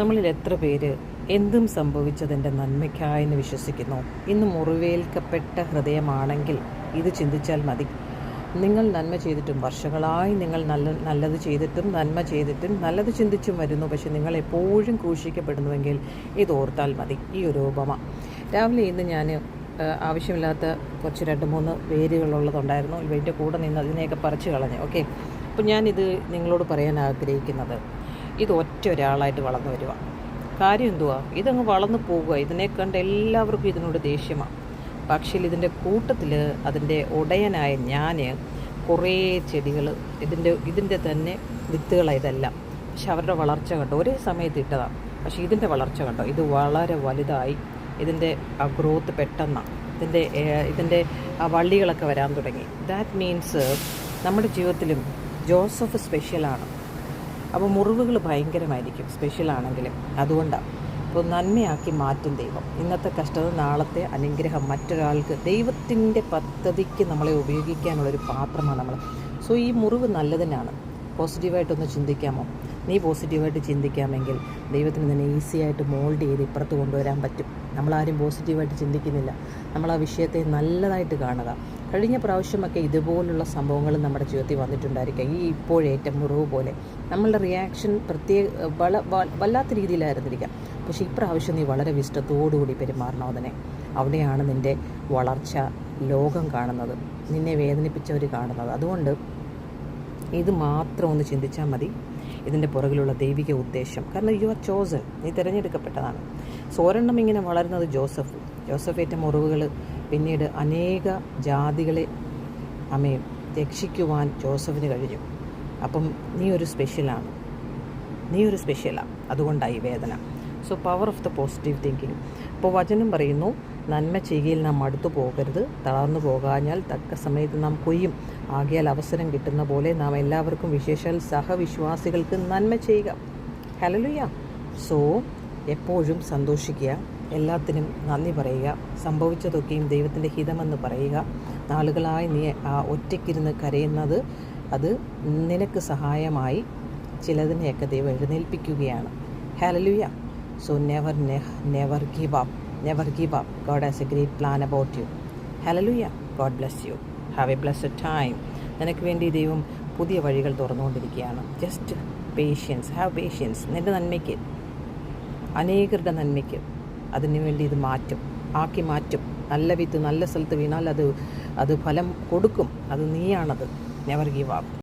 നമ്മളിൽ എത്ര പേര് എന്തും സംഭവിച്ചതെൻ്റെ നന്മയ്ക്കായെന്ന് വിശ്വസിക്കുന്നു? ഇന്ന് മുറിവേൽക്കപ്പെട്ട ഹൃദയമാണെങ്കിൽ ഇത് ചിന്തിച്ചാൽ മതി. നിങ്ങൾ നന്മ ചെയ്തിട്ടും വർഷങ്ങളായി നിങ്ങൾ നല്ലത് ചെയ്തിട്ടും നന്മ ചെയ്തിട്ടും നല്ലത് ചിന്തിച്ചും വരുന്നു. പക്ഷെ നിങ്ങൾ എപ്പോഴും ക്രൂശിക്കപ്പെടുന്നുവെങ്കിൽ ഇതോർത്താൽ മതി. ഈ ഒരു ഉപമ രാവിലെ ഇന്ന് ഞാൻ ആവശ്യമില്ലാത്ത കുറച്ച് 2-3 വേരുകളുള്ളതുണ്ടായിരുന്നു. ഇവൻ്റെ കൂടെ നിന്ന് അതിനെയൊക്കെ പറിച്ച് കളഞ്ഞു. ഓക്കെ, അപ്പോൾ ഞാനിത് നിങ്ങളോട് പറയാൻ ആഗ്രഹിക്കുന്നത്, ഇത് ഒറ്റ ഒരാളായിട്ട് വളർന്നു വരിക. കാര്യം എന്തുവാ? ഇതങ്ങ് വളർന്നു പോവുക. ഇതിനെ കണ്ട് എല്ലാവർക്കും ഇതിനോട് ദേഷ്യമാണ്. പക്ഷേ ഇതിൻ്റെ കൂട്ടത്തിൽ അതിൻ്റെ ഉടയനായ ഞാൻ കുറേ ചെടികൾ ഇതിൻ്റെ തന്നെ വിത്തുകളാണ് ഇതെല്ലാം. പക്ഷെ അവരുടെ വളർച്ച കണ്ടോ, ഒരേ സമയത്ത് ഇട്ടതാണ്. പക്ഷേ ഇതിൻ്റെ വളർച്ച കണ്ടോ, ഇത് വളരെ വലുതായി. ഇതിൻ്റെ ആ ഗ്രോത്ത് പെട്ടെന്നാണ്. ഇതിൻ്റെ ആ വള്ളികളൊക്കെ വരാൻ തുടങ്ങി. ദാറ്റ് മീൻസ് നമ്മുടെ ജീവിതത്തിലും ജോസഫ് സ്പെഷ്യലാണ്. അപ്പോൾ മുറിവുകൾ ഭയങ്കരമായിരിക്കും സ്പെഷ്യലാണെങ്കിലും. അതുകൊണ്ടാണ് ഇപ്പോൾ നന്മയാക്കി മാറ്റും ദൈവം. ഇന്നത്തെ കഷ്ടത നാളത്തെ അനുഗ്രഹം മറ്റൊരാൾക്ക് ദൈവത്തിൻ്റെ പദ്ധതിക്ക് നമ്മളെ ഉപയോഗിക്കാനുള്ളൊരു പാത്രമാണ് നമ്മൾ. സോ ഈ മുറിവ് നല്ലതിനാണ്. പോസിറ്റീവായിട്ടൊന്ന് ചിന്തിക്കാമോ? നീ പോസിറ്റീവായിട്ട് ചിന്തിക്കാമെങ്കിൽ ദൈവത്തിന് നിന്നെ ഈസിയായിട്ട് മോൾഡ് ചെയ്ത് ഇപ്പുറത്ത് കൊണ്ടുവരാൻ പറ്റും. നമ്മളാരും പോസിറ്റീവായിട്ട് ചിന്തിക്കുന്നില്ല. നമ്മൾ ആ വിഷയത്തെ നല്ലതായിട്ട് കാണുക. കഴിഞ്ഞ പ്രാവശ്യമൊക്കെ ഇതുപോലുള്ള സംഭവങ്ങൾ നമ്മുടെ ജീവിതത്തിൽ വന്നിട്ടുണ്ടായിരിക്കാം. ഈ ഇപ്പോഴേറ്റ മുറിവ് പോലെ നമ്മളുടെ റിയാക്ഷൻ വല്ലാത്ത രീതിയിലായിരുന്നിരിക്കാം. പക്ഷേ ഇപ്രാവശ്യം നീ വളരെ വിഷ്ടത്തോടുകൂടി പെരുമാറണം. അവിടെയാണ് നിൻ്റെ വളർച്ച ലോകം കാണുന്നത്, നിന്നെ വേദനിപ്പിച്ചവർ കാണുന്നത്. അതുകൊണ്ട് ഇത് മാത്രം ഒന്ന് ചിന്തിച്ചാൽ മതി, ഇതിൻ്റെ പുറകിലുള്ള ദൈവിക ഉദ്ദേശം. കാരണം യു ആർ ചോസൺ, നീ തിരഞ്ഞെടുക്കപ്പെട്ടതാണ്. സോരെണ്ണം ഇങ്ങനെ വളരുന്നത് ജോസഫേറ്റ മുറിവുകൾ പിന്നീട് അനേക ജാതികളെ രക്ഷിക്കുവാൻ ജോസഫിന് കഴിഞ്ഞു. അപ്പം നീ ഒരു സ്പെഷ്യലാണ്. അതുകൊണ്ടായി വേദന. So power of the positive thinking. ഇപ്പോൾ വചനം പറയുന്നു, നന്മ ചെയ്യുകയിൽ നാം മടുത്തു പോകരുത്, തളർന്നു പോകാഞ്ഞാൽ തക്ക സമയത്ത് നാം കൊയ്യും. ആകയാൽ അവസരം കിട്ടുന്ന പോലെ നാം എല്ലാവർക്കും, വിശേഷാൽ സഹവിശ്വാസികൾക്ക് നന്മ ചെയ്യുക. ഹല്ലേലൂയ. സോ എപ്പോഴും സന്തോഷിക്കുക, എല്ലാത്തിനും നന്ദി പറയുക, സംഭവിച്ചതൊക്കെയും ദൈവത്തിൻ്റെ ഹിതമെന്ന് പറയുക. നാളുകളായി നീ ഒറ്റയ്ക്കിരുന്ന് കരയുന്നത് അത് നിനക്ക് സഹായമായി ചിലതിനെയൊക്കെ ദൈവം എഴുന്നേൽപ്പിക്കുകയാണ്. Hallelujah. So never give up. God has a great plan about you. Hallelujah. God bless you. Have a blessed time. നിനക്ക് വേണ്ടി ദൈവം പുതിയ വഴികൾ തുറന്നുകൊണ്ടിരിക്കുകയാണ്. Just patience, have patience. നിൻ്റെ നന്മയ്ക്ക്, അനേകരുടെ നന്മയ്ക്ക് അതിനുവേണ്ടി ഇത് ആക്കി മാറ്റും. നല്ല വിത്ത് നല്ല സ്ഥലത്ത് വീണാൽ അത് ഫലം കൊടുക്കും. അത് നീയാണത്. Never give up.